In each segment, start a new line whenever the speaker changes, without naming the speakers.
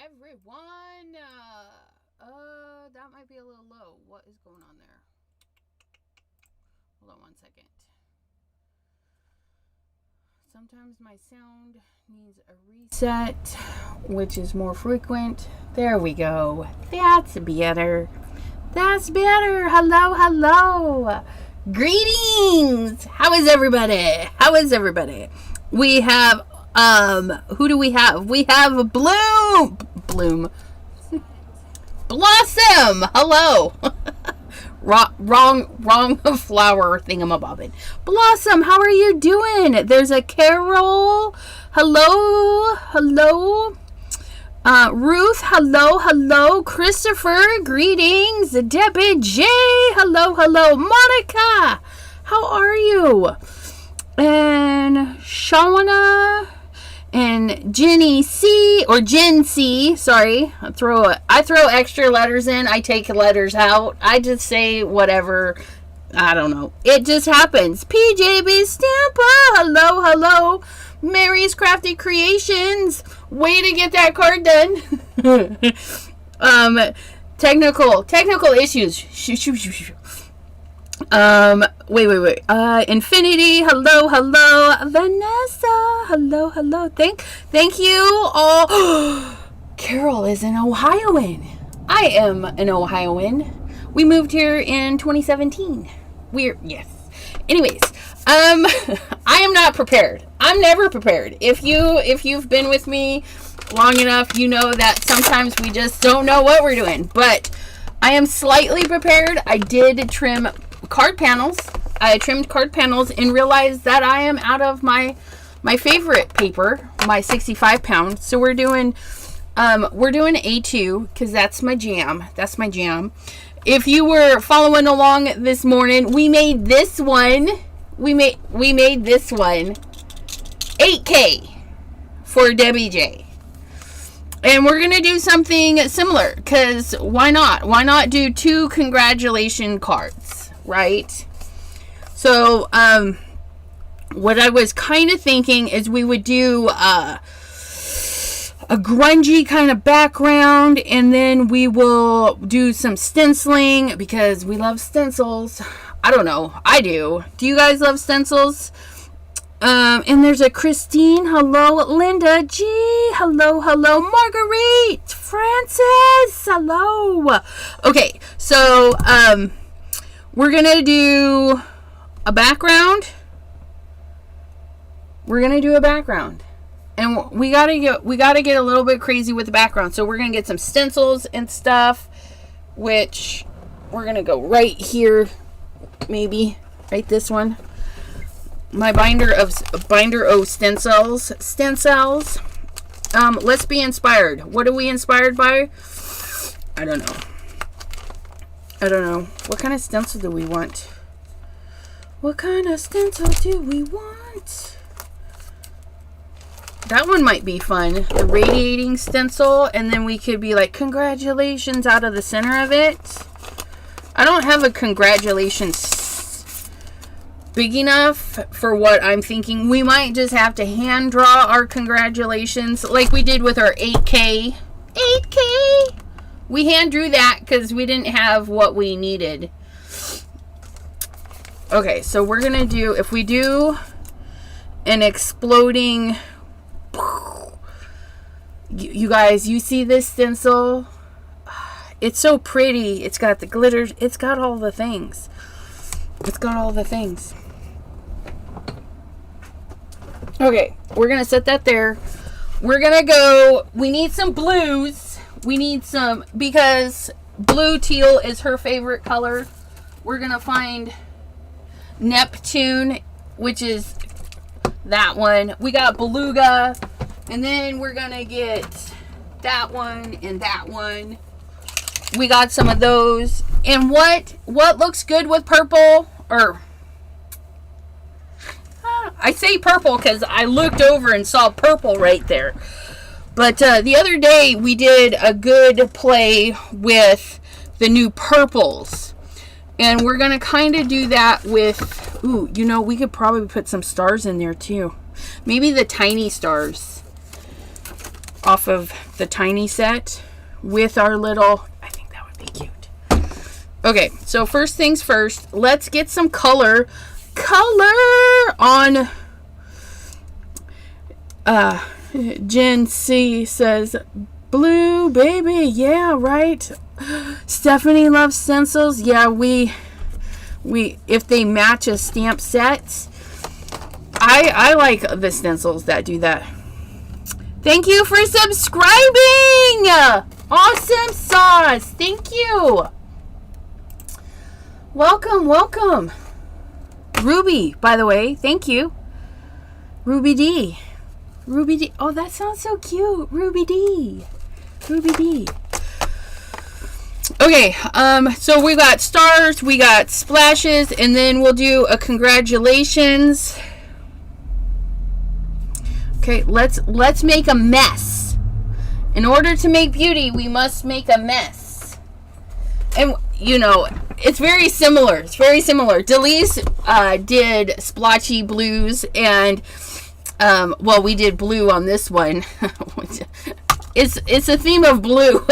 everyone. That might be a little low. What is going on there? Hold on one second. Sometimes my sound needs a reset, which is more frequent. There we go. That's better. That's better. Hello, hello. Greetings. How is everybody? How is everybody? We have, who do we have? We have Bloom. Blossom. Hello. wrong flower thingamabobbin. Blossom, how are you doing? There's a Carol. Hello. Ruth, hello. Christopher, greetings. Debbie J, hello. Monica, how are you? And Shauna and Jenny C, or Jen C, sorry. I throw extra letters in. I take letters out. I just say whatever. I don't know. It just happens. PJB Stampa, hello. Mary's Crafty Creations. Way to get that card done. Technical issues. Wait. Infinity, hello. Vanessa, hello. Thank you all. Carol is an Ohioan. I am an Ohioan. We moved here in 2017. Yes. Anyways, I am not prepared. I'm never prepared. If you've been with me long enough, you know that sometimes we just don't know what we're doing. But I am slightly prepared. I did trim card panels. I trimmed card panels and realized that I am out of my favorite paper, my 65 pound. So we're doing A2 because that's my jam. If you were following along this morning, we made this one. We made this one 8K for Debbie J. And we're going to do something similar because why not? Why not do 2 congratulation cards, right? So, what I was kind of thinking is we would do a grungy kind of background, and then we will do some stenciling because we love stencils. I don't know. I do. Do you guys love stencils? And there's a Christine. Hello. Linda G. Hello. Marguerite. Francis. Hello. Okay. So, we're going to do a background. And we gotta get a little bit crazy with the background. So we're gonna get some stencils and stuff, which we're gonna go right here, maybe right this one. My binder of stencils. Let's be inspired. What are we inspired by? I don't know. What kind of stencil do we want? That one might be fun. The radiating stencil. And then we could be like, congratulations out of the center of it. I don't have a congratulations big enough for what I'm thinking. We might just have to hand draw our congratulations like we did with our 8K. 8K! We hand drew that because we didn't have what we needed. Okay, so we're going to do, if we do an exploding... You guys, you see this stencil? It's so pretty. It's got the glitters. It's got all the things. Okay, we're going to set that there. We're going to go, we need some blues. Because blue teal is her favorite color. We're going to find Neptune, which is that one. We got Beluga. And then we're going to get that one and that one. We got some of those. And what looks good with purple? I say purple because I looked over and saw purple right there. But the other day we did a good play with the new purples. And we're going to kind of do that with... Ooh, we could probably put some stars in there too. Maybe the tiny stars. off of the tiny set with our little, I think that would be cute. Okay, so first things first, let's get some color on. Jen C says blue, baby. Yeah, right. Stephanie loves stencils. Yeah, we if they match a stamp set, I like the stencils that do that. Thank you for subscribing. Awesome sauce. Thank you. Welcome. Ruby, by the way, thank you. Ruby D. Oh, that sounds so cute. Ruby D. Okay, so we got stars, we got splashes, and then we'll do a congratulations. Okay, let's make a mess. In order to make beauty, we must make a mess. And you know, it's very similar. Delise did splotchy blues, and well, we did blue on this one. It's a theme of blue.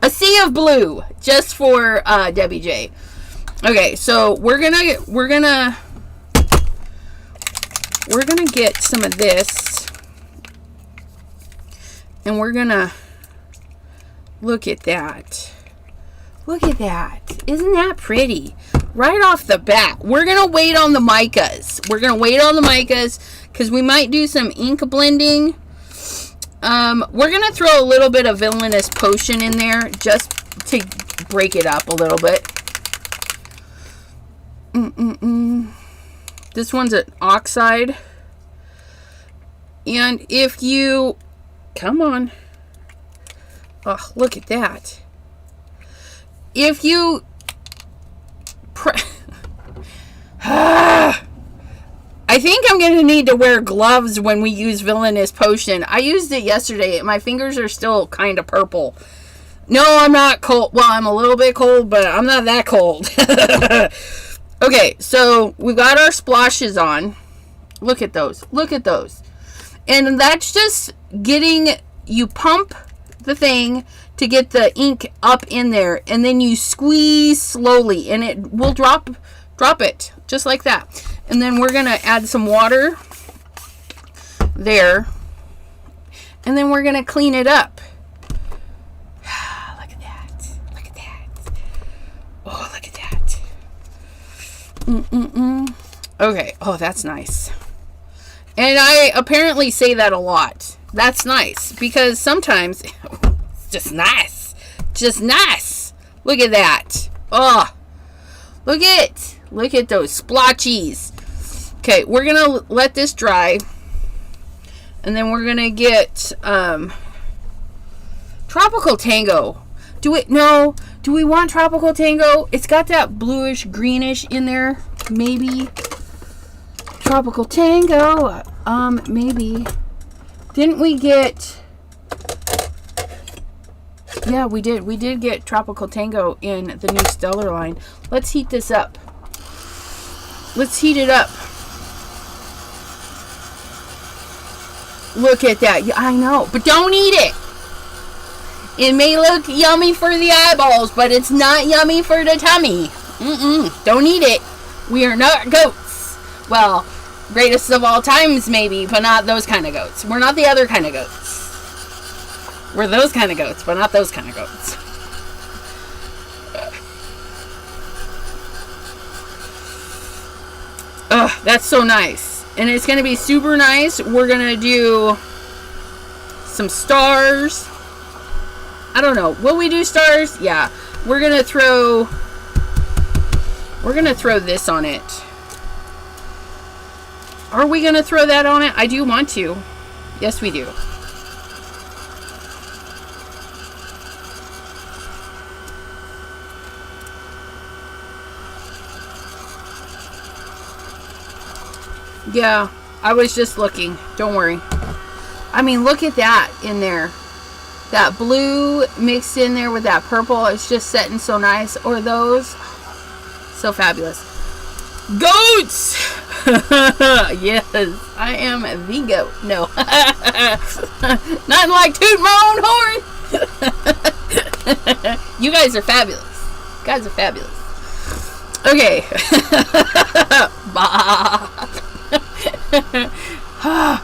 A sea of blue, just for Debbie J. Okay, so we're gonna get some of this, and we're gonna look at that. Isn't that pretty? Right off the bat, we're gonna wait on the micas. Because we might do some ink blending. We're going to throw a little bit of Villainous Potion in there just to break it up a little bit. This one's an oxide. And if you... Come on. Oh, look at that. If you... I think I'm going to need to wear gloves when we use Villainous Potion. I used it yesterday. My fingers are still kind of purple. No, I'm not cold. Well, I'm a little bit cold, but I'm not that cold. Okay, so we've got our splashes on. Look at those. And that's just getting, you pump the thing to get the ink up in there. And then you squeeze slowly and it will drop it just like that. And then we're going to add some water there. And then we're going to clean it up. Look at that. Oh, look at that. Okay. Oh, that's nice. And I apparently say that a lot. That's nice. Because sometimes it's just nice. Look at that. Oh, look at those splotchies. Okay, we're going to let this dry. And then we're going to get Tropical Tango. Do we want Tropical Tango? It's got that bluish greenish in there. Maybe. Tropical Tango. Maybe. Didn't we get... Yeah, we did. We did get Tropical Tango in the new Stellar line. Let's heat this up. Let's heat it up. Look at that. I know. But don't eat it. It may look yummy for the eyeballs, but it's not yummy for the tummy. Don't eat it. We are not goats. Well, greatest of all times maybe, but not those kind of goats. We're not the other kind of goats. We're those kind of goats, but not those kind of goats. Ugh, that's so nice. And it's going to be super nice. We're going to do some stars. I don't know. Will we do stars? Yeah. We're going to throw this on it. Are we going to throw that on it? I do want to. Yes, we do. Yeah, I was just looking. Don't worry. I mean, look at that in there. That blue mixed in there with that purple. It's just setting so nice. Or those. So fabulous. Goats! Yes, I am the goat. No. Nothing like tooting my own horn. You guys are fabulous. You guys are fabulous. Okay.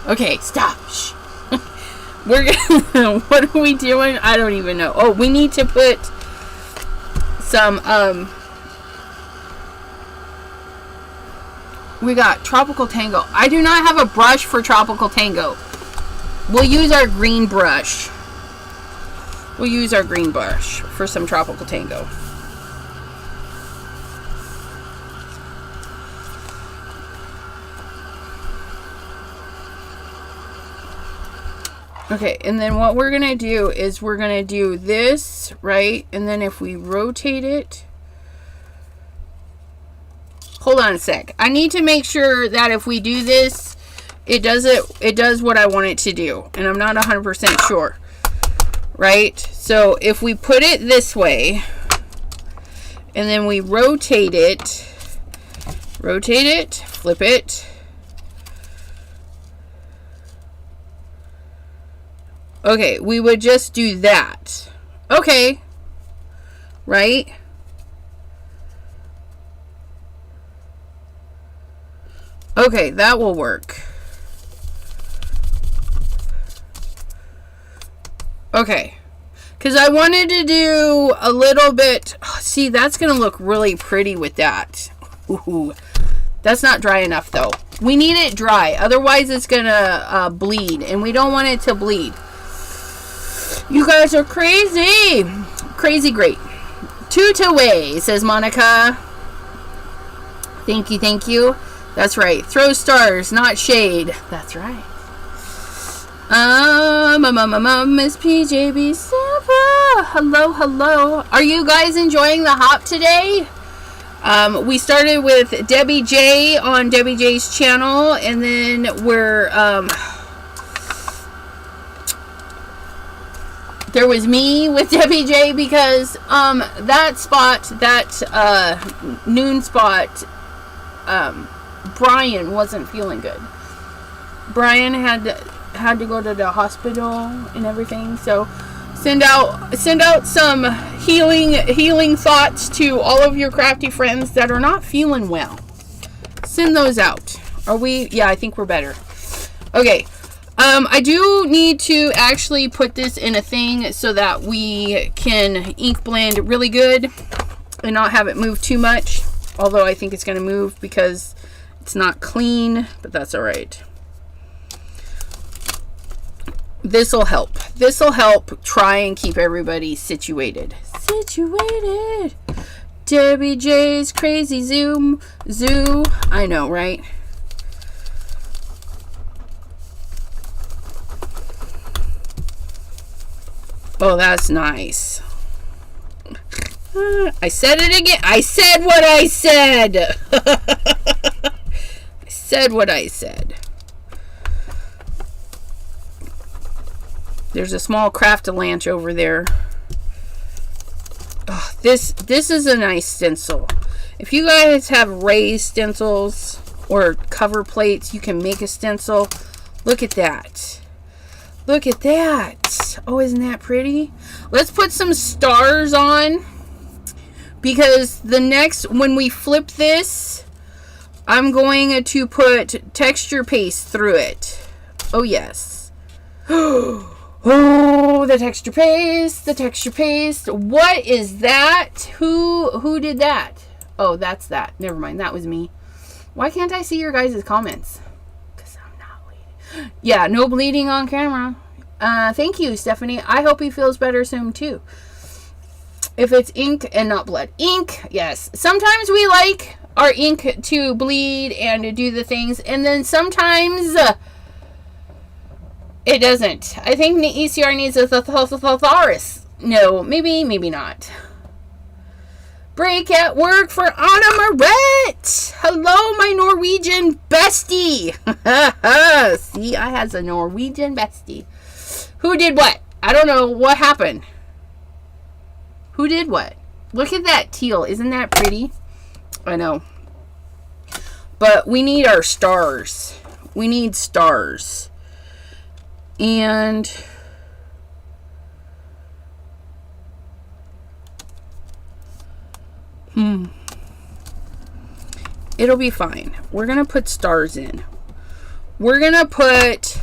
Okay, stop. Shh. We're gonna, what are we doing? I don't even know. Oh, we need to put some, we got Tropical Tango. I do not have a brush for Tropical Tango. We'll use our green brush. We'll use our green brush for some Tropical Tango. Okay, and then what we're gonna do is we're gonna do this, right? And then if we rotate it, hold on a sec. I need to make sure that if we do this, it does what I want it to do, and I'm not 100% sure, right? So if we put it this way, and then we rotate it, flip it. Okay, we would just do that. Okay. Right? Okay, that will work. Okay. Because I wanted to do a little bit... Oh, see, that's going to look really pretty with that. Ooh. That's not dry enough, though. We need it dry. Otherwise, it's going to bleed. And we don't want it to bleed. You guys are crazy. Crazy great. Toot away, says Monica. Thank you, thank you. That's right. Throw stars, not shade. That's right. Miss PJB Sampa. Hello, hello. Are you guys enjoying the hop today? We started with Debbie J on Debbie J's channel, and then we're there was me with Debbie J because that spot, that noon spot, Brian wasn't feeling good. Brian had to go to the hospital and everything. So send out some healing thoughts to all of your crafty friends that are not feeling well. Send those out. Are we? Yeah, I think we're better. Okay. I do need to actually put this in a thing so that we can ink blend really good and not have it move too much. Although I think it's going to move because it's not clean, but that's all right. This will help. This will help try and keep everybody situated. Situated. Debbie J's crazy zoo. I know, right? Oh, that's nice. I said it again. I said what I said. I said what I said. There's a small craft-a-lanch over there. Oh, this is a nice stencil. If you guys have raised stencils or cover plates, you can make a stencil. Look at that. Look at that. Oh, isn't that pretty? Let's put some stars on. Because the next, when we flip this, I'm going to put texture paste through it. Oh, yes. Oh, the texture paste, the texture paste. What is that? Who did that? Oh, that's that. Never mind. That was me. Why can't I see your guys' comments? Yeah, no bleeding on camera. Thank you, Stephanie. I hope he feels better soon, too. If it's ink and not blood. Ink, yes. Sometimes we like our ink to bleed and to do the things, and then sometimes it doesn't. I think the ECR needs a thesaurus. No, maybe not. Break at work for Anna Moret. Hello, my Norwegian bestie. See, I has a Norwegian bestie. Who did what? I don't know what happened. Who did what? Look at that teal. Isn't that pretty? I know. But we need our stars. We need stars. And it'll be fine. We're going to put stars in. We're going to put,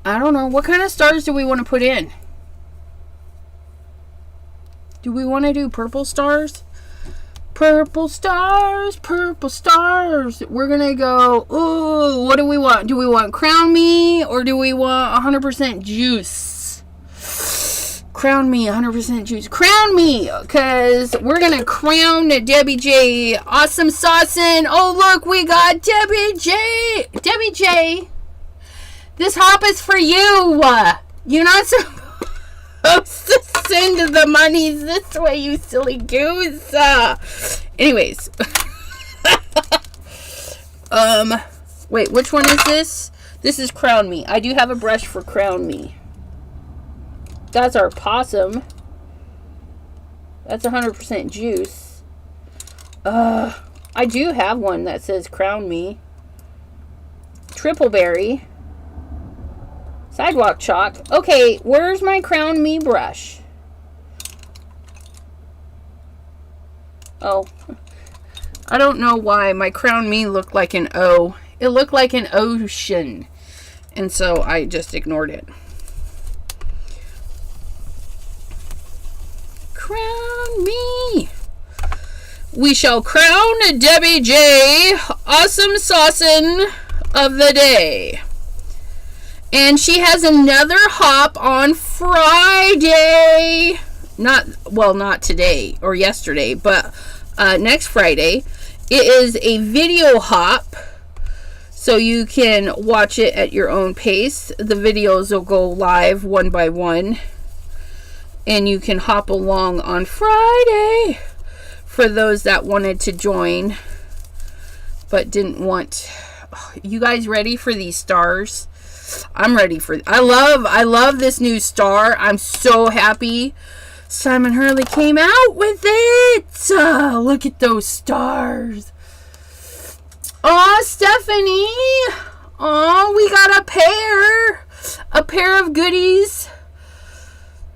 I don't know, what kind of stars do we want to put in? Do we want to do purple stars? Purple stars, purple stars. We're going to go, ooh, what do we want? Do we want Crown Me or do we want 100% juice? Crown Me, 100% juice. Crown Me, because we're going to crown Debbie J. Awesome Saucin'. Oh, look, we got Debbie J. Debbie J. This hop is for you. You're not supposed to send the monies this way, you silly goose. Anyways. Wait, which one is this? This is Crown Me. I do have a brush for Crown Me. That's our possum. That's 100% juice. I do have one that says Crown Me. Triple berry. Sidewalk chalk. Okay, where's my Crown Me brush? Oh. I don't know why my Crown Me looked like an O. It looked like an ocean. And so I just ignored it. Crown Me. We shall crown Debbie J. Awesome Saucin' of the day. And she has another hop on Friday. Not today or yesterday, but next Friday. It is a video hop, so you can watch it at your own pace. The videos will go live one by one, and you can hop along on Friday for those that wanted to join but didn't want. You guys ready for these stars? I'm ready for I love this new star. I'm so happy Simon Hurley came out with it. Look at those stars. Oh, Stephanie. Oh, we got a pair of goodies.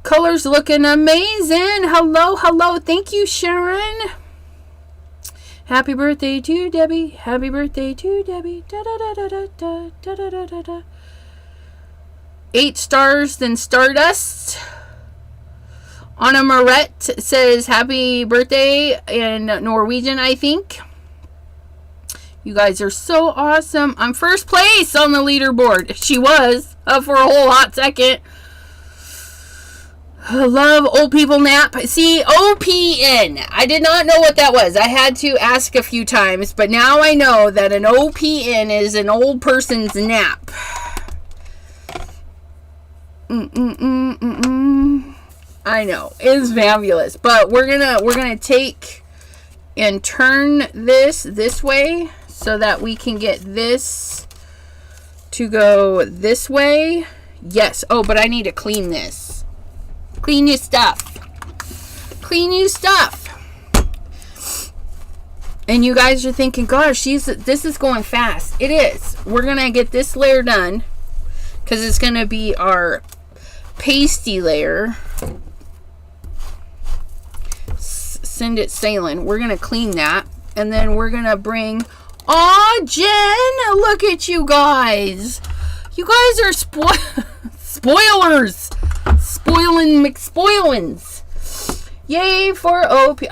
Colors looking amazing. Hello. Thank you, Sharon. Happy birthday to Debbie. Happy birthday to Debbie. Da da da da da da da da da da. 8 stars than Stardust. Anna Moret says happy birthday in Norwegian, I think. You guys are so awesome. I'm first place on the leaderboard. She was for a whole hot second. I love old people nap. See, OPN. I did not know what that was. I had to ask a few times, but now I know that an OPN is an old person's nap. I know, it's fabulous, but we're gonna take and turn this way so that we can get this to go this way. Yes. Oh, but I need to clean this. Clean your stuff. Clean your stuff. And you guys are thinking, gosh, this is going fast. It is. We're gonna get this layer done because it's gonna be our pasty layer. Send it sailing. We're gonna clean that, and then we're gonna bring. Aw, Jen, look at you guys. You guys are spoilers. Spoiling McSpoilins. Yay for OP.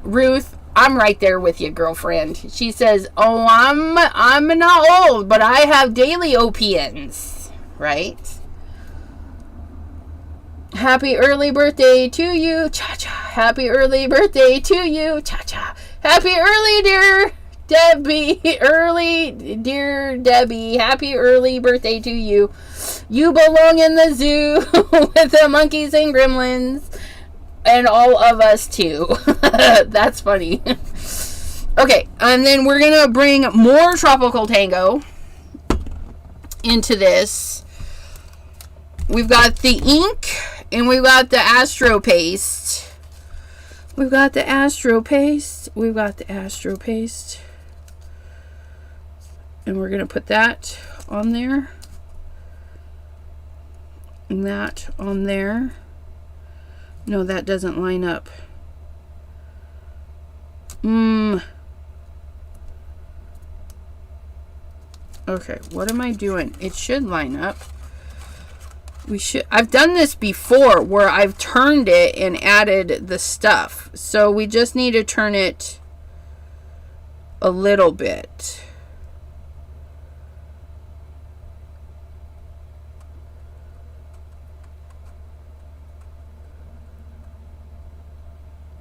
Ruth, I'm right there with you, girlfriend. She says, "Oh, I'm not old, but I have daily OPNs." Right? Happy early birthday to you, cha-cha. Happy early birthday to you, cha-cha. Happy early, dear Debbie. Dear Debbie. Happy early birthday to you. You belong in the zoo with the monkeys and gremlins. And all of us, too. That's funny. Okay, and then we're going to bring more Tropical Tango into this. We've got the ink and we've got the Astro paste. We've got the Astro paste. We've got the Astro paste. And we're going to put that on there. And that on there. No, that doesn't line up. Okay, what am I doing? It should line up. I've done this before where I've turned it and added the stuff. So we just need to turn it a little bit.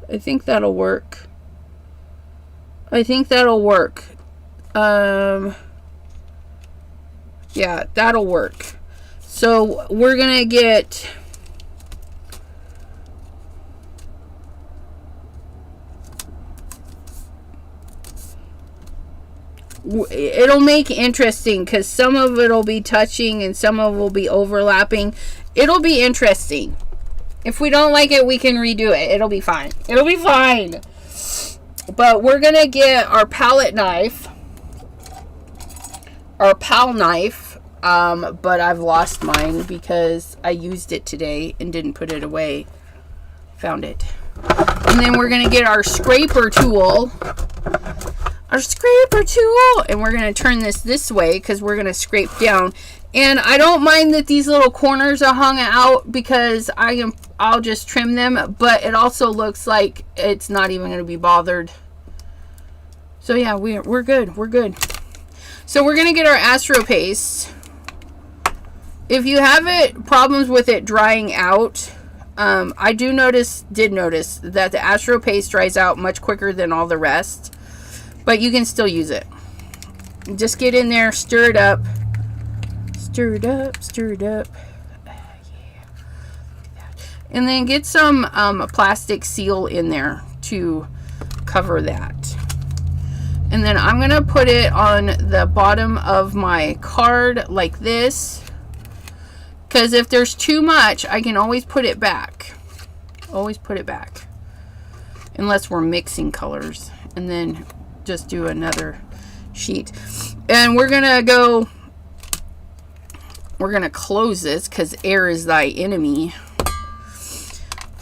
I think that'll work. I think that'll work. Yeah, that'll work. So we're gonna get it'll make interesting because some of it'll be touching and some of it will be overlapping. It'll be interesting. If we don't like it, we can redo it. It'll be fine. It'll be fine. But we're gonna get our palette knife, our PAL knife. But I've lost mine because I used it today and didn't put it away. Found it. And then we're going to get our scraper tool. Our scraper tool. And we're going to turn this way because we're going to scrape down. And I don't mind that these little corners are hung out because I'll just trim them. But it also looks like it's not even going to be bothered. So yeah, we're good. We're good. So we're going to get our Astro paste. If you have problems with it drying out, I did notice that the Astro paste dries out much quicker than all the rest, but you can still use it. Just get in there, stir it up, stir it up, stir it up. Yeah. And then get some plastic seal in there to cover that. And then I'm gonna put it on the bottom of my card like this. Because if there's too much, I can always put it back. Always put it back. Unless we're mixing colors. And then just do another sheet. And we're going to close this because air is thy enemy.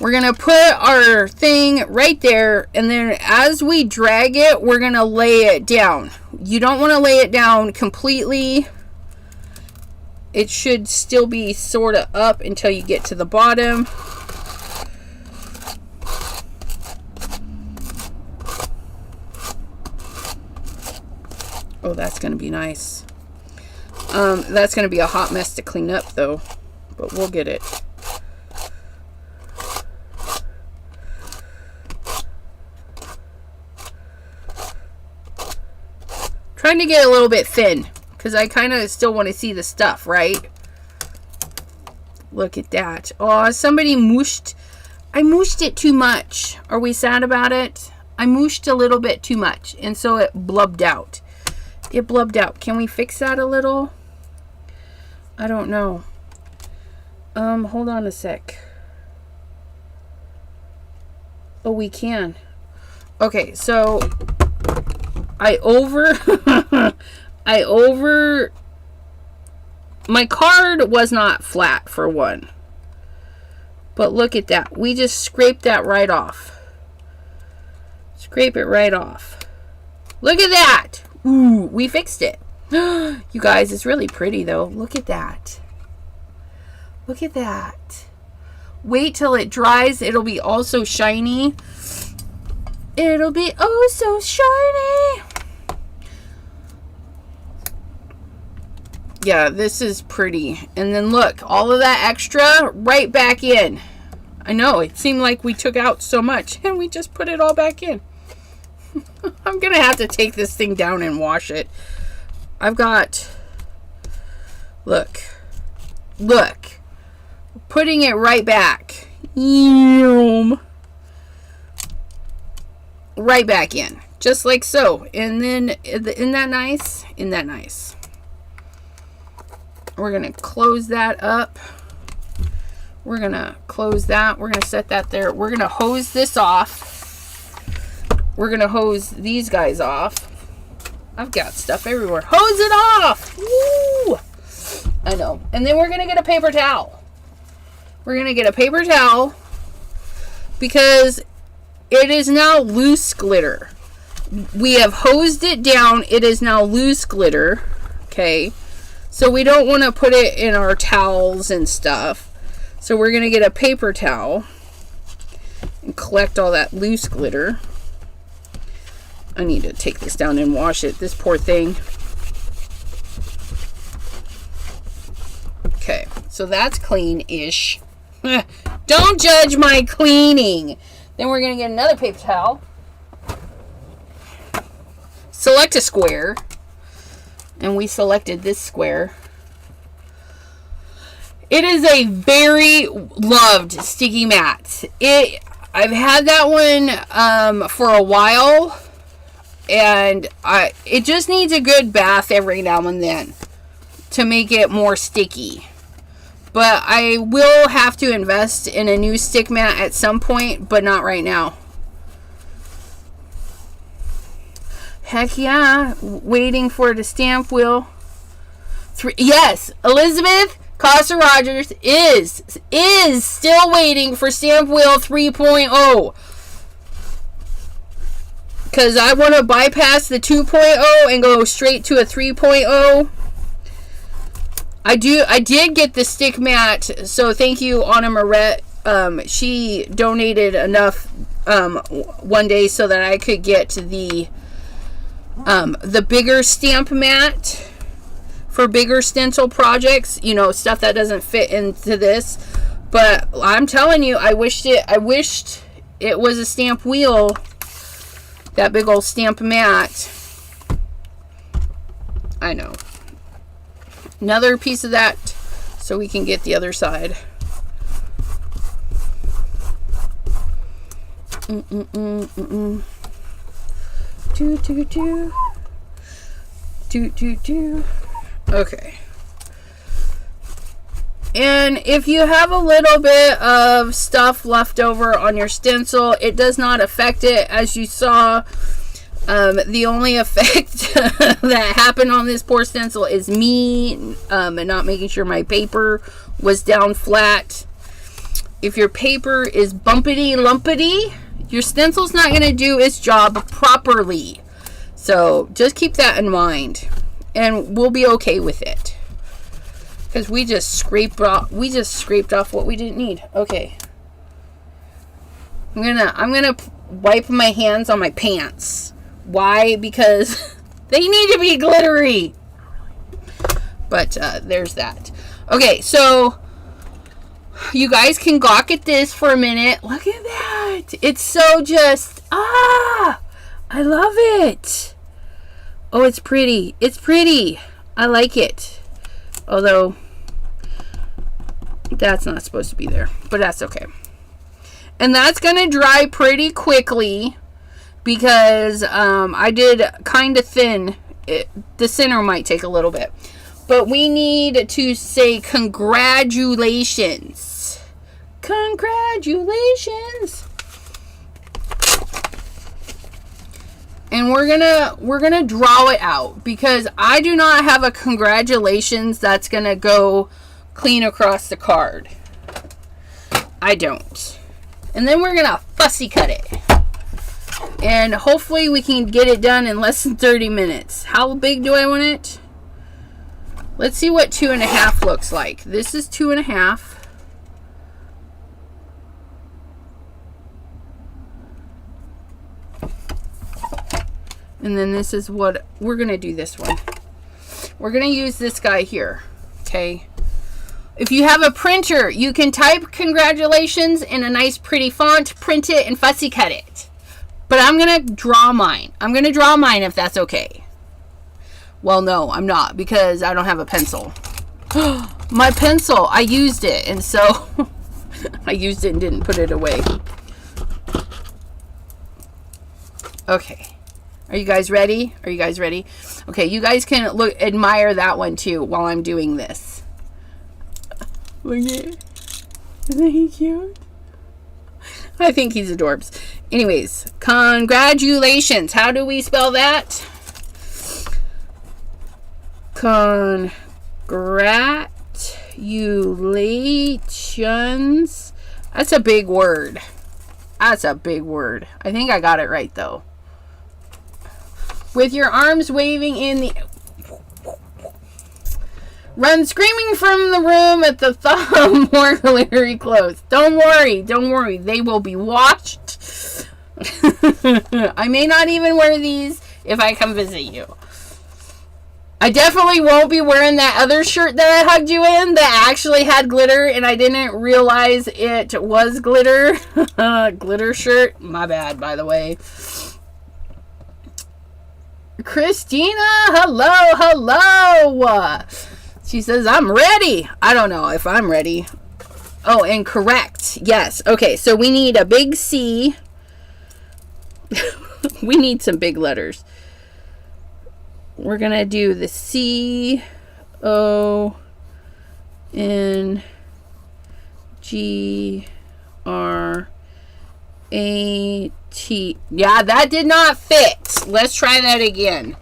We're going to put our thing right there. And then as we drag it, we're going to lay it down. You don't want to lay it down completely. It should still be sort of up until you get to the bottom. Oh, that's going to be nice. That's going to be a hot mess to clean up, though. But we'll get it. Trying to get a little bit thin. Because I kind of still want to see the stuff, right? Look at that. Oh, somebody mooshed. I mooshed it too much. Are we sad about it? I mooshed a little bit too much. And so it blubbed out. It blubbed out. Can we fix that a little? I don't know. Hold on a sec. Oh, we can. Okay, so my card was not flat for one. But look at that. We just scraped that right off. Scrape it right off. Look at that. Ooh, we fixed it. You guys, it's really pretty though. Look at that. Look at that. Wait till it dries. It'll be also shiny. It'll be oh so shiny. Yeah, this is pretty. And then look, all of that extra right back in. I know, it seemed like we took out so much and we just put it all back in. I'm going to have to take this thing down and wash it. I've got, look, putting it right back. Right back in, just like so. And then, isn't that nice? Isn't that nice? We're going to close that up. We're going to close that. We're going to set that there. We're going to hose this off. We're going to hose these guys off. I've got stuff everywhere. Hose it off! Woo! I know. And then we're going to get a paper towel. We're going to get a paper towel because it is now loose glitter. We have hosed it down. It is now loose glitter. Okay. So we don't want to put it in our towels and stuff. So we're going to get a paper towel and collect all that loose glitter. I need to take this down and wash it. This poor thing. Okay, so that's clean-ish. Don't judge my cleaning. Then we're going to get another paper towel. Select a square. And we selected this square. It is a very loved sticky mat. I've had that one for a while. And it just needs a good bath every now and then to make it more sticky. But I will have to invest in a new stick mat at some point, but not right now. Heck yeah. Waiting for the stamp wheel. Yes, Elizabeth, Costa-Rogers is still waiting for stamp wheel 3.0. Because I want to bypass the 2.0 and go straight to a 3.0. I did get the stick mat, so thank you, Anna Moret. She donated enough one day so that I could get the bigger stamp mat for bigger stencil projects. You know, stuff that doesn't fit into this. But I'm telling you, I wished it was a stamp wheel. That big old stamp mat. I know. Another piece of that so we can get the other side. Okay. And if you have a little bit of stuff left over on your stencil, it does not affect it. As you saw, the only effect that happened on this poor stencil is me and not making sure my paper was down flat. If your paper is bumpity lumpity, your stencil's not going to do its job properly. So just keep that in mind, and we'll be okay with it. Because we just scraped off what we didn't need. Okay. I'm gonna wipe my hands on my pants. Why? Because they need to be glittery. But there's that. Okay, so you guys can gawk at this for a minute. Look at that. It's so just I love it. Oh, it's pretty. It's pretty. I like it. Although, that's not supposed to be there. But that's okay. And that's going to dry pretty quickly. Because I did kind of thin. The center might take a little bit. But we need to say congratulations. Congratulations. And we're gonna draw it out, because I do not have a congratulations that's gonna go clean across the card. I don't. And then we're gonna fussy cut it. And hopefully we can get it done in less than 30 minutes. How big do I want it? Let's see what 2.5 looks like. This is 2.5. And then this is what we're going to do. This one. We're going to use this guy here. Okay. If you have a printer, you can type congratulations in a nice pretty font, print it, and fussy cut it. But I'm going to draw mine. I'm going to draw mine if that's okay. Well, no, I'm not, because I don't have a pencil. My pencil, I used it, and so I used it and didn't put it away. Okay. Are you guys ready? Are you guys ready? Okay, you guys can admire that one too while I'm doing this. Look at it. Isn't he cute? I think he's adorbs. Anyways, congratulations. How do we spell that? Congratulations. That's a big word. That's a big word. I think I got it right, though. With your arms waving in the... Run screaming from the room at the thought of more glittery clothes. Don't worry. Don't worry. They will be washed. I may not even wear these if I come visit you. I definitely won't be wearing that other shirt that I hugged you in that actually had glitter and I didn't realize it was glitter. Glitter shirt. My bad, by the way. Christina, hello. She says, I'm ready. I don't know if I'm ready. Oh, and correct. Yes. Okay, so we need a big C. We need some big letters. We're going to do the C-O-N-G-R-A-T. Yeah, that did not fit. Let's try that again.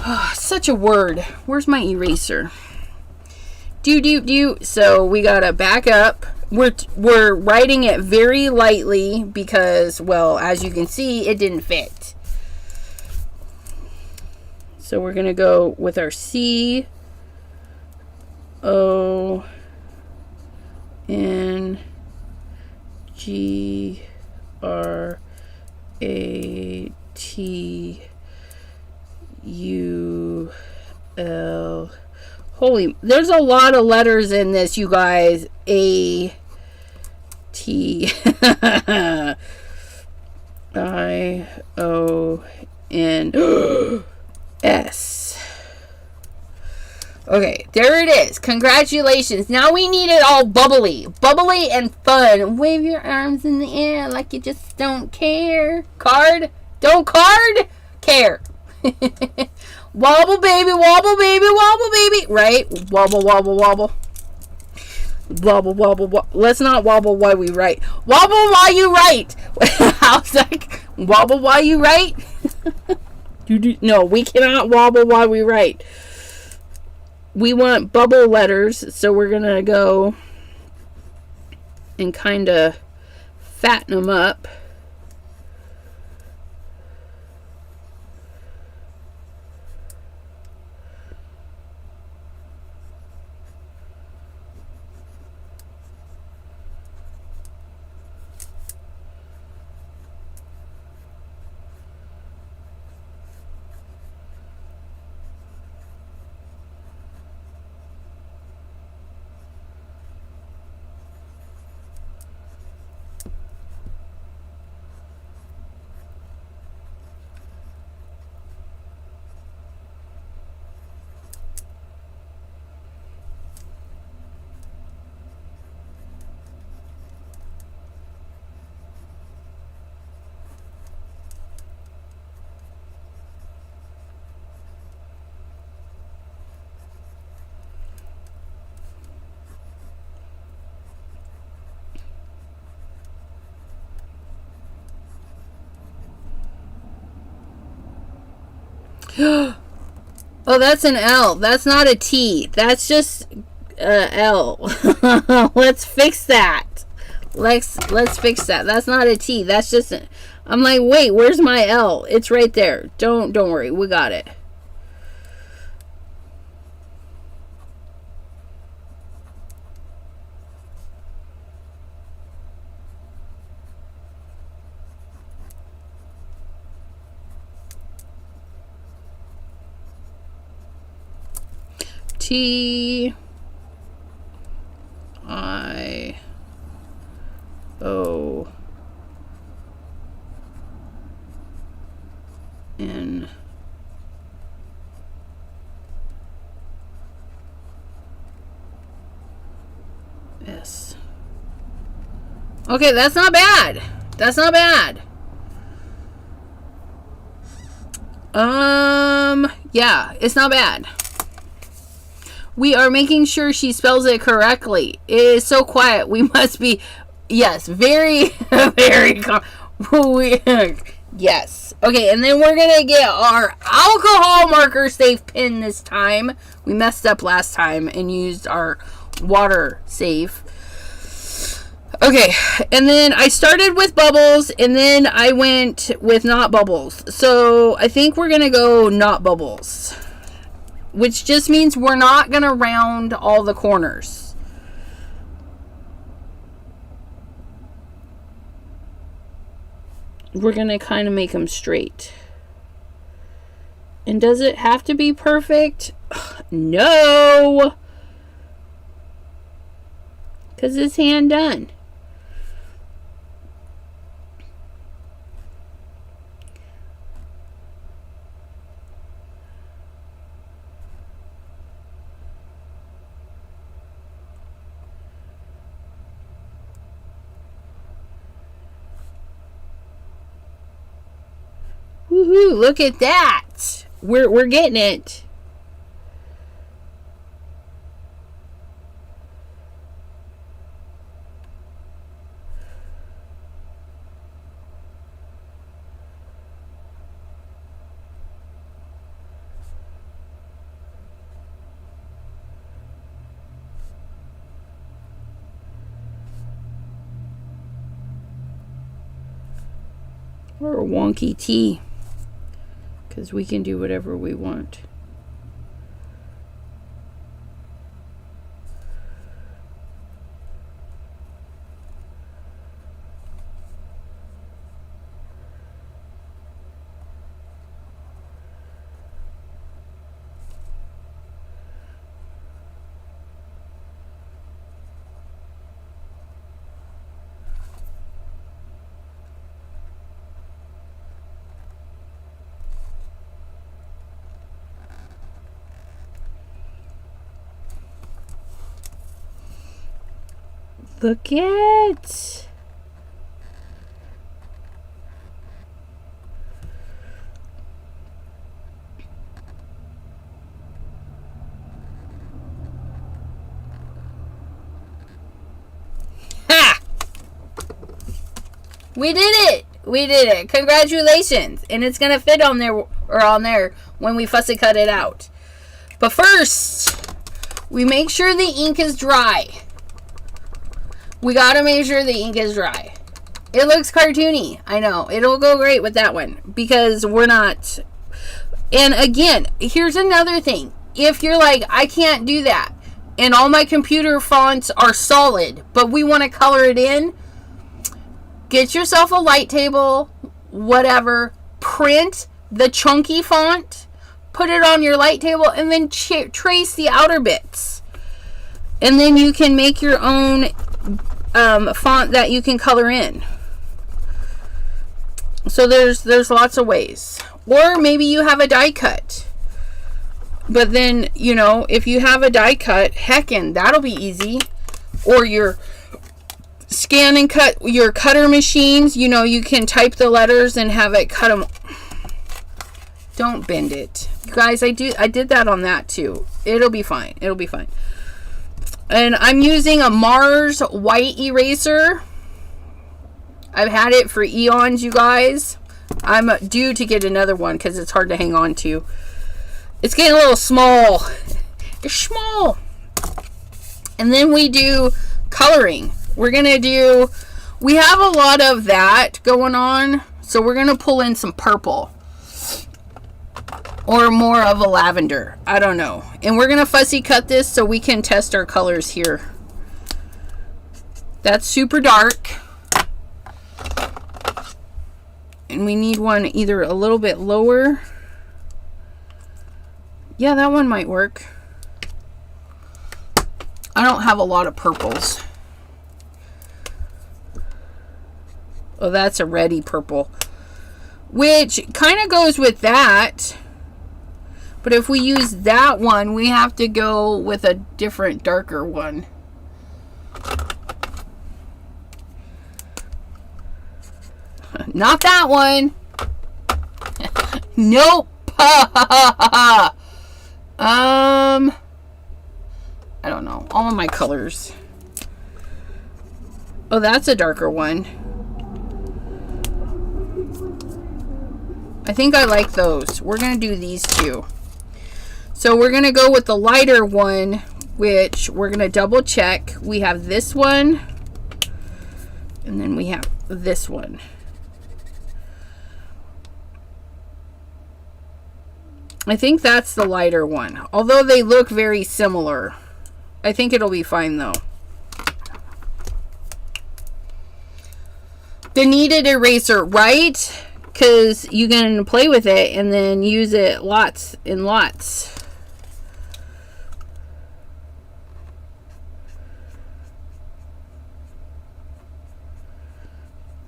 Oh, such a word. Where's my eraser? Do. So we gotta back up. We're writing it very lightly because, well, as you can see, it didn't fit. So we're gonna go with our C-O-N-G-R-A-T-U-L. Holy, there's a lot of letters in this, you guys. A-T-I-O-N-S. Okay, there it is. Congratulations. Now we need it all bubbly. Bubbly and fun. Wave your arms in the air like you just don't care. Card? Don't card? Care. Wobble, baby, wobble, baby, wobble, baby. Right? Wobble, wobble, wobble. Wobble, wobble, wobble. Let's not wobble while we write. Wobble while you write. How's that? Wobble while you write? No, we cannot wobble while we write. We want bubble letters, so we're going to go and kind of fatten them up. Oh, that's an L. That's not a T. That's just L. Let's fix that. Let's fix that. That's not a T. That's just I'm like, wait, where's my L? It's right there. Don't worry. We got it. T I O N S. Okay, that's not bad. That's not bad. Yeah, it's not bad. We are making sure she spells it correctly. It is so quiet. We must be, yes, very, very, yes. Okay, and then we're going to get our alcohol marker safe pin this time. We messed up last time and used our water safe. Okay, and then I started with bubbles, and then I went with not bubbles. So I think we're going to go not bubbles, which just means we're not going to round all the corners. We're going to kind of make them straight. And does it have to be perfect? No! Because it's hand done. Woohoo, look at that. We're getting it. Or a wonky T. Because we can do whatever we want. Look at. Ha! We did it. We did it. Congratulations. And it's going to fit on there or on there when we fussy cut it out. But first, we make sure the ink is dry. We gotta make sure the ink is dry. It looks cartoony. I know. It'll go great with that one. Because we're not... And again, here's another thing. If you're like, I can't do that, and all my computer fonts are solid, but we want to color it in, get yourself a light table, whatever, print the chunky font, put it on your light table, and then trace the outer bits. And then you can make your own font that you can color in. So there's lots of ways. Or maybe you have a die cut. But then, you know, if you have a die cut, heckin', that'll be easy. Or your scan and cut, your cutter machines, you know, you can type the letters and have it cut them. Don't bend it. You guys, I did that on that too. It'll be fine. It'll be fine. And I'm using a Mars white eraser. I've had it for eons, you guys. I'm due to get another one because it's hard to hang on to. It's getting a little small. It's small. And then we do coloring. We're going to do... We have a lot of that going on. So we're going to pull in some purple. Or more of a lavender. I don't know. And we're going to fussy cut this so we can test our colors here. That's super dark. And we need one either a little bit lower. Yeah, that one might work. I don't have a lot of purples. Oh, that's a reddy purple. Which kind of goes with that. But if we use that one, we have to go with a different, darker one. Not that one. Nope. I don't know. All of my colors. Oh, that's a darker one. I think I like those. We're going to do these two. So we're going to go with the lighter one, which we're going to double check. We have this one, and then we have this one. I think that's the lighter one. Although they look very similar. I think it'll be fine though. The kneaded eraser, right? Because you can play with it and then use it lots and lots.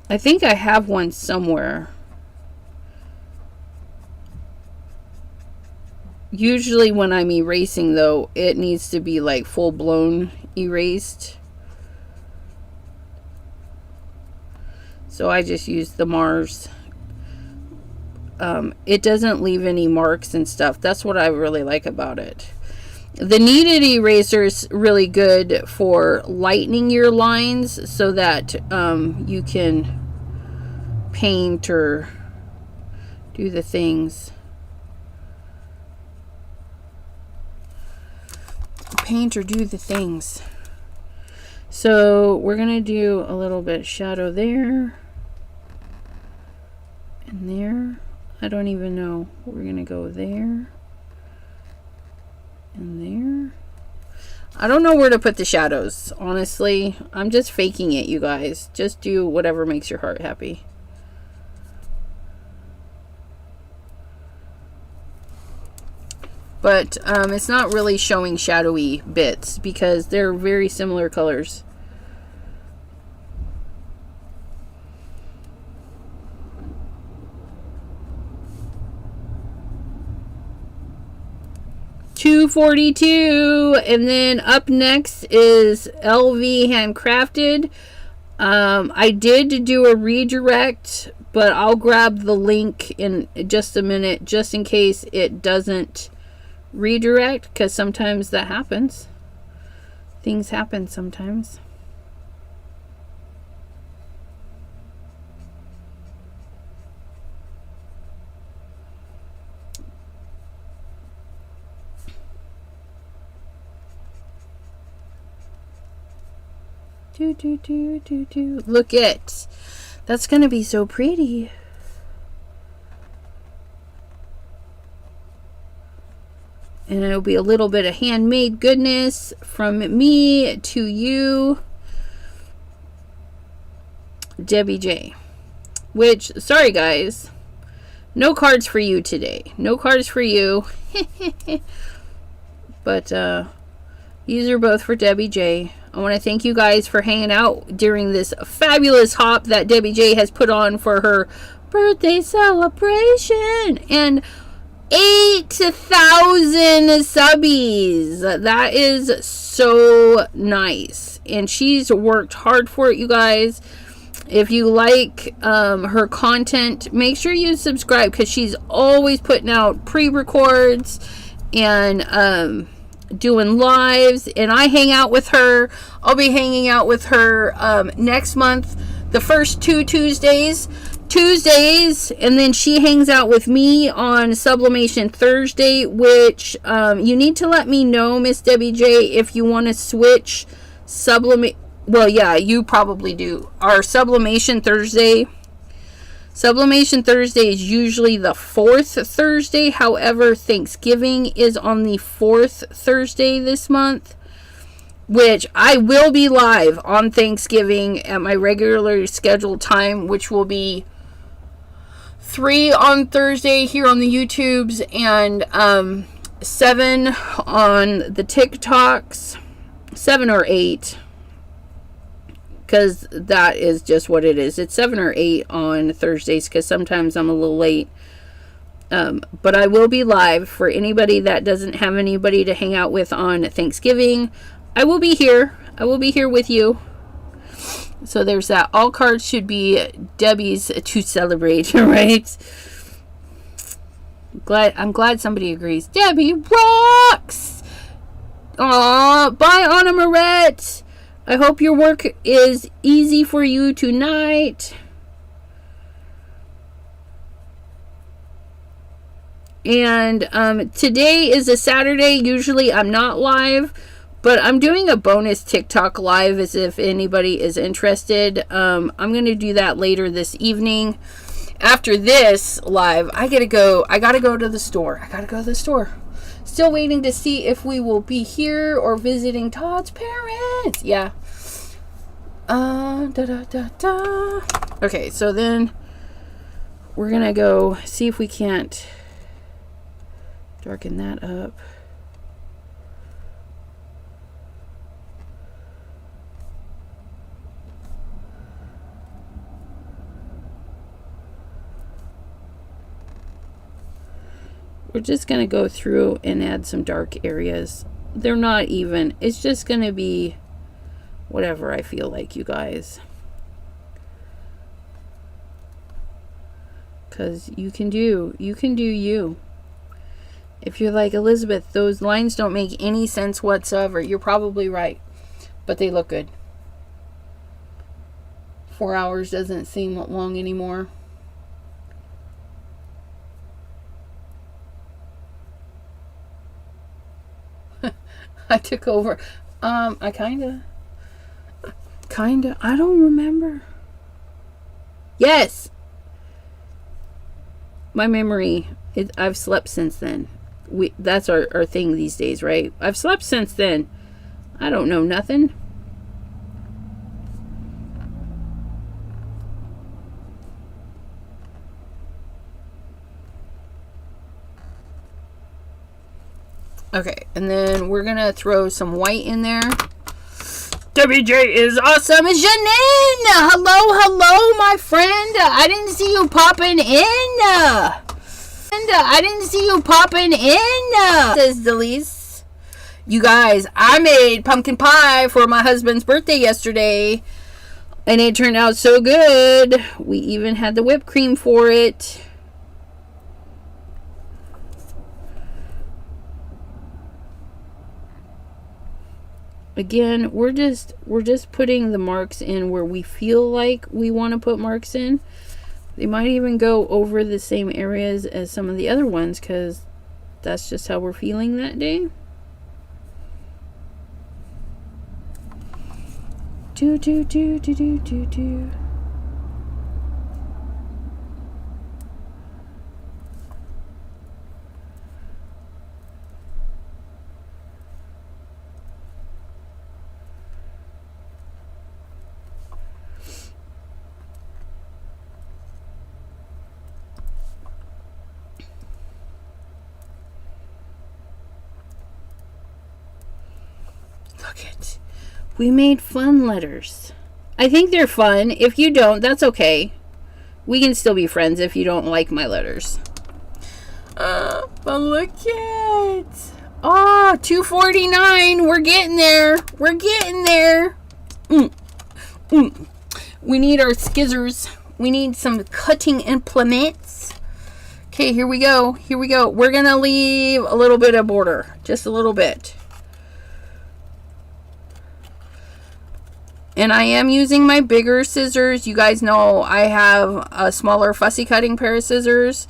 I think I have one somewhere. Usually when I'm erasing though, it needs to be like full-blown erased. So I just use the Mars. It doesn't leave any marks and stuff. That's what I really like about it. The kneaded eraser is really good for lightening your lines so that you can paint or do the things. Paint or do the things. So we're gonna do a little bit of shadow there and there. I don't even know. We're gonna go there and there. I don't know where to put the shadows, honestly. I'm just faking it, you guys. Just do whatever makes your heart happy. But it's not really showing shadowy bits because they're very similar colors. $2.42, and then up next is LV Handcrafted. I did do a redirect, but I'll grab the link in just a minute just in case it doesn't redirect, because sometimes that happens. Things happen sometimes. Look it. That's gonna be so pretty. And it'll be a little bit of handmade goodness from me to you, Debbie J. Which, sorry guys, no cards for you today. No cards for you. But these are both for Debbie J. I want to thank you guys for hanging out during this fabulous hop that Debbie J has put on for her birthday celebration. And 8,000 subbies. That is so nice. And she's worked hard for it, you guys. If you like her content, make sure you subscribe because she's always putting out pre-records and doing lives, and I hang out with her. I'll be hanging out with her next month, the first two Tuesdays, and then she hangs out with me on Sublimation Thursday, which you need to let me know, Miss Debbie J, if you want to switch well, yeah, you probably do. Our Sublimation Thursday is usually the 4th Thursday. However, Thanksgiving is on the 4th Thursday this month, which I will be live on Thanksgiving at my regularly scheduled time, which will be 3 on Thursday here on the YouTubes and 7 on the TikToks, 7 or 8. Because that is just what it is. It's 7 or 8 on Thursdays because sometimes I'm a little late. But I will be live for anybody that doesn't have anybody to hang out with on Thanksgiving. I will be here. I will be here with you. So there's that. All cards should be Debbie's to celebrate, right? I'm glad somebody agrees. Debbie rocks! Aw, bye, Anna Moret. I hope your work is easy for you tonight. And today is a Saturday. Usually I'm not live, but I'm doing a bonus TikTok live as if anybody is interested. I'm going to do that later this evening. After this live, I gotta go to the store. Still waiting to see if we will be here or visiting Todd's parents. Yeah. Okay, so then we're gonna go see if we can't darken that up. We're just going to go through and add some dark areas. They're not even. It's just going to be whatever I feel like, you guys. Because you can do you. If you're like, Elizabeth, those lines don't make any sense whatsoever, you're probably right. But they look good. 4 hours doesn't seem long anymore. I took over. I kinda. I don't remember. Yes. My memory. I've slept since then. That's our thing these days, right? I've slept since then. I don't know nothing. Okay, and then we're gonna throw some white in there. WJ is awesome. Janine! Hello, my friend. I didn't see you popping in. Says Delise. You guys, I made pumpkin pie for my husband's birthday yesterday, and it turned out so good. We even had the whipped cream for it. Again, we're just putting the marks in where we feel like we want to put marks in. They might even go over the same areas as some of the other ones because that's just how we're feeling that day. Do. Look it. We made fun letters. I think they're fun. If you don't, that's okay. We can still be friends if you don't like my letters. But look it. Oh, $2.49. We're getting there. We need our scissors. We need some cutting implements. Okay, here we go. We're going to leave a little bit of border. Just a little bit. And I am using my bigger scissors. You guys know I have a smaller fussy cutting pair of scissors.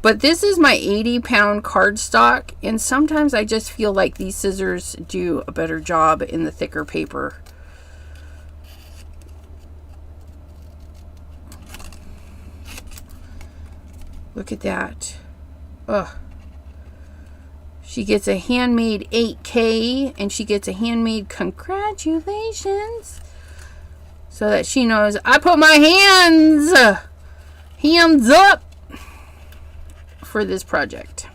But this is my 80-pound cardstock. And sometimes I just feel like these scissors do a better job in the thicker paper. Look at that. Ugh. She gets a handmade 8K. And she gets a handmade congratulations. So that she knows I put my hands up for this project.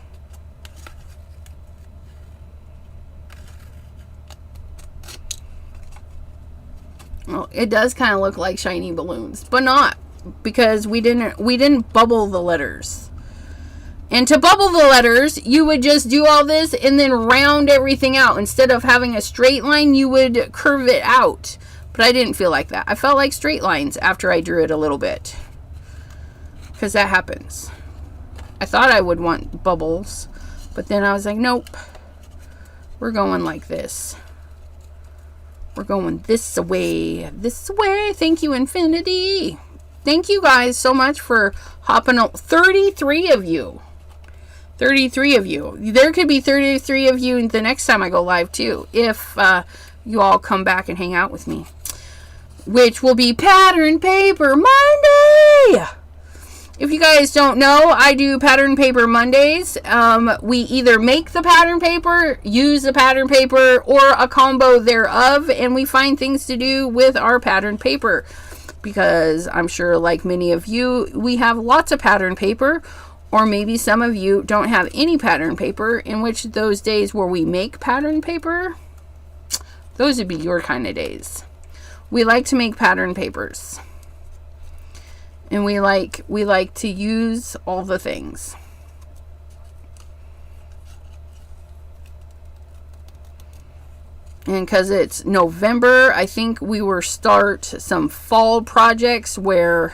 Well, it does kind of look like shiny balloons, but not, because we didn't bubble the letters. And to bubble the letters, you would just do all this and then round everything out. Instead of having a straight line, you would curve it out. But I didn't feel like that. I felt like straight lines after I drew it a little bit. Because that happens. I thought I would want bubbles. But then I was like, nope. We're going like this. We're going this way. This way. Thank you, Infinity. Thank you guys so much for hopping on. 33 of you. 33 of you. There could be 33 of you the next time I go live too, if you all come back and hang out with me, which will be Pattern Paper Monday. If you guys don't know, I do Pattern Paper Mondays. We either make the pattern paper, use the pattern paper, or a combo thereof, and we find things to do with our pattern paper, because I'm sure, like many of you, we have lots of pattern paper. Or maybe some of you don't have any pattern paper, in which those days where we make pattern paper, those would be your kind of days. We like to make pattern papers. And we like to use all the things. And because it's November, I think we will start some fall projects where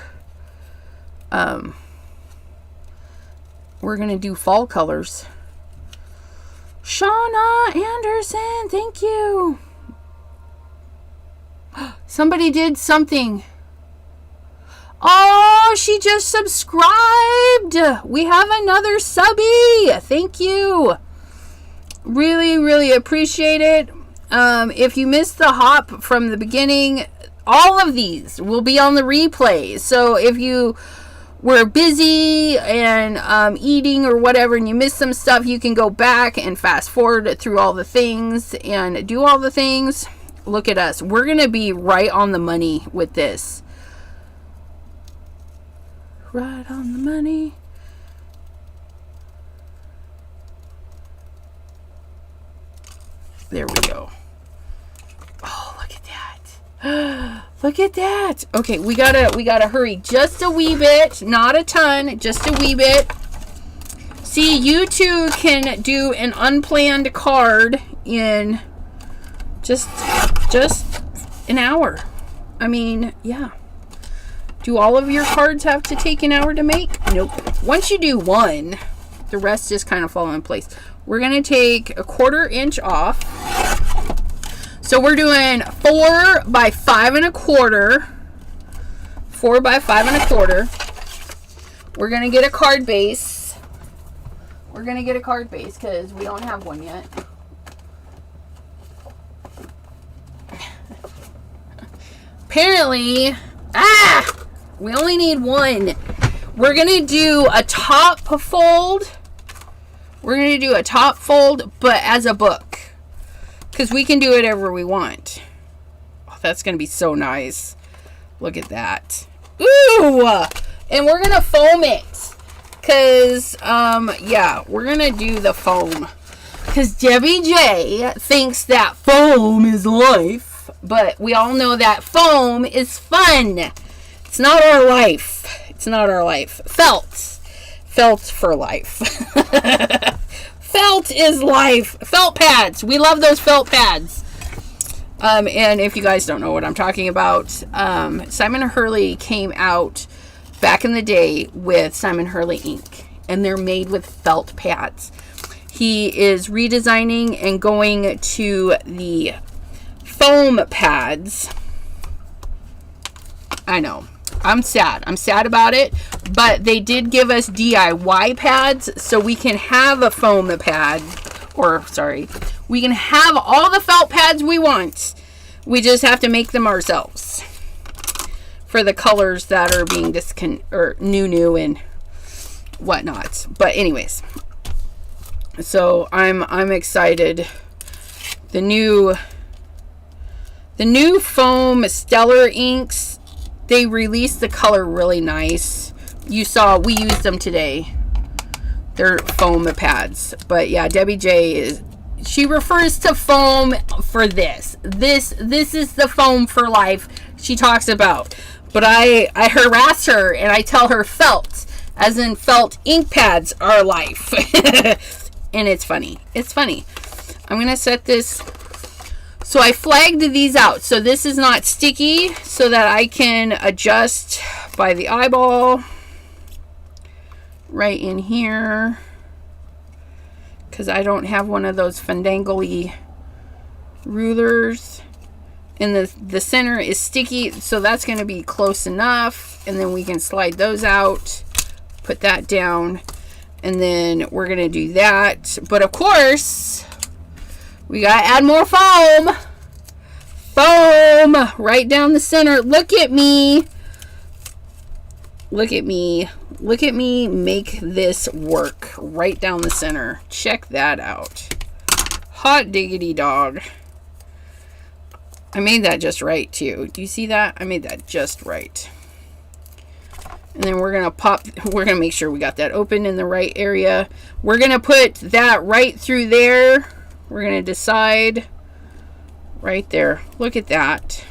we're going to do fall colors. Shauna Anderson, thank you. Somebody did something. Oh, she just subscribed. We have another subby. Thank you. Really, really appreciate it. If you missed the hop from the beginning, all of these will be on the replay. So if you were busy and eating or whatever and you missed some stuff, you can go back and fast forward through all the things and do all the things. Look at us. We're going to be right on the money with this. Right on the money. There we go. Oh, look at that. Look at that. Okay, we gotta hurry just a wee bit, not a ton, just a wee bit. See, you two can do an unplanned card in just an hour. I mean, yeah. Do all of your cards have to take an hour to make? Nope. Once you do one, the rest just kind of fall in place. We're gonna take a 1/4 inch off. So we're doing 4 by 5 1/4. 4 by 5 1/4. We're going to get a card base. We're going to get a card base because we don't have one yet. Apparently, we only need one. We're going to do a top fold. We're going to do a top fold, but as a book. Because we can do whatever we want. Oh, that's going to be so nice. Look at that. Ooh! And we're going to foam it. Because, yeah, we're going to do the foam. Because Debbie J thinks that foam is life. But we all know that foam is fun. It's not our life. It's not our life. Felt. Felt for life. Felt is life. Felt pads. We love those felt pads. And if you guys don't know what I'm talking about, Simon Hurley came out back in the day with Simon Hurley ink. And they're made with felt pads. He is redesigning and going to the foam pads. I know. I'm sad. I'm sad about it. But they did give us DIY pads, so we can have a foam pad. Or, sorry, we can have all the felt pads we want. We just have to make them ourselves. For the colors that are being new and whatnot. But anyways. So, I'm excited. The new foam Stellar inks, they released the color really nice. You saw, we used them today. They're foam pads. But yeah, Debbie J she refers to foam for this. This is the foam for life she talks about. But I harass her and I tell her felt, as in felt ink pads are life. And it's funny. It's funny. I'm going to set this. So I flagged these out. So this is not sticky, so that I can adjust by the eyeball right in here. because I don't have one of those fandangly rulers. And the center is sticky, so that's going to be close enough. And then we can slide those out, put that down, and then we're going to do that. But of course, we got to add more foam. Foam right down the center. Look at me. Look at me. Look at me make this work right down the center. Check that out. Hot diggity dog. I made that just right too. Do you see that? I made that just right. And then we're going to make sure we got that open in the right area. We're going to put that right through there. We're going to decide right there. Look at that.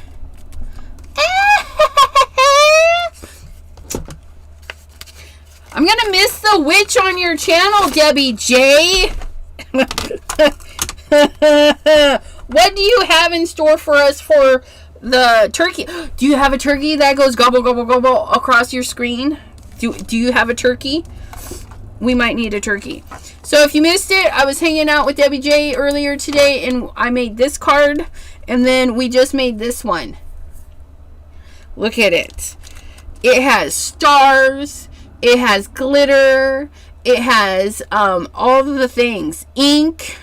I'm going to miss the witch on your channel, Debbie J. What do you have in store for us for the turkey? Do you have a turkey that goes gobble, gobble, gobble across your screen? Do you have a turkey? We might need a turkey. So if you missed it, I was hanging out with Debbie J earlier today, and I made this card, and then we just made this one. Look at it. It has stars. It has glitter. It has all of the things. Ink.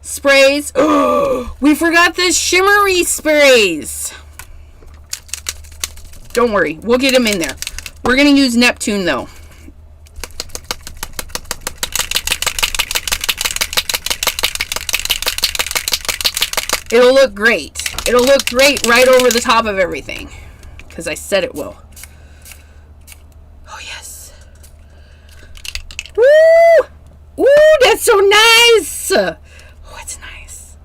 Sprays. Oh, we forgot the shimmery sprays. Don't worry. We'll get them in there. We're going to use Neptune, though. It'll look great. It'll look great right over the top of everything. Because I said it will. Oh, yes. Woo! Ooh, that's so nice. Oh, it's nice.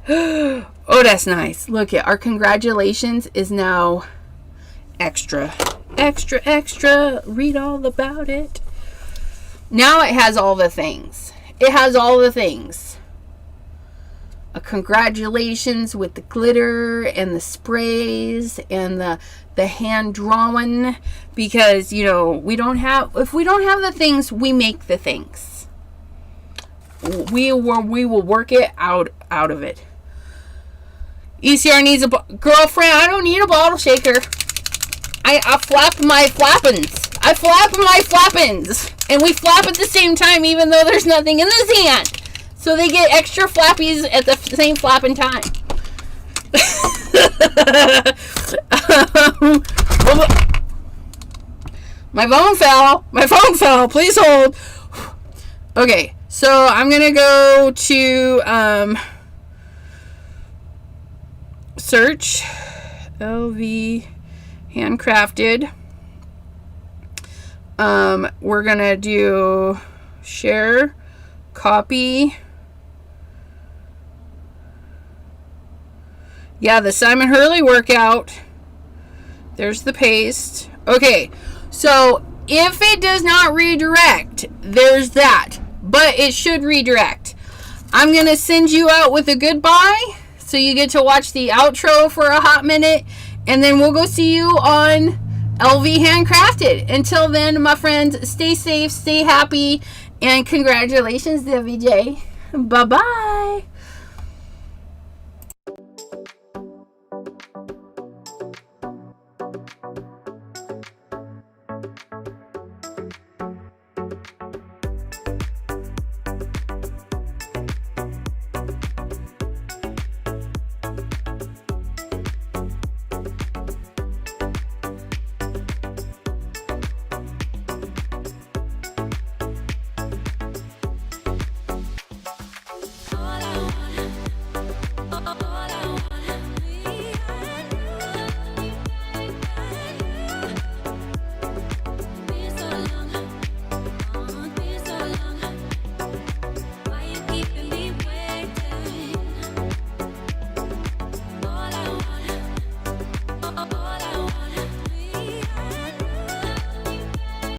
Oh, that's nice. Look at our congratulations is now extra. Extra, extra. Read all about it. Now it has all the things. It has all the things. A congratulations with the glitter and the sprays and the hand drawn, because you know if we don't have the things, we make the things. We will work it out of it. ECR needs a girlfriend. I don't need a bottle shaker. I flap my flappins. I flap my flappins, and we flap at the same time, even though there's nothing in this hand. So they get extra flappies at the same flapping time. My phone fell. My phone fell. Please hold. Okay, so I'm going to go to search LV handcrafted. We're going to do share, copy. Yeah, the Simon Hurley workout. There's the paste. Okay, so if it does not redirect, there's that. But it should redirect. I'm going to send you out with a goodbye, so you get to watch the outro for a hot minute, and then we'll go see you on LV Handcrafted. Until then, my friends, stay safe, stay happy, and congratulations, Debbie J. Bye-bye.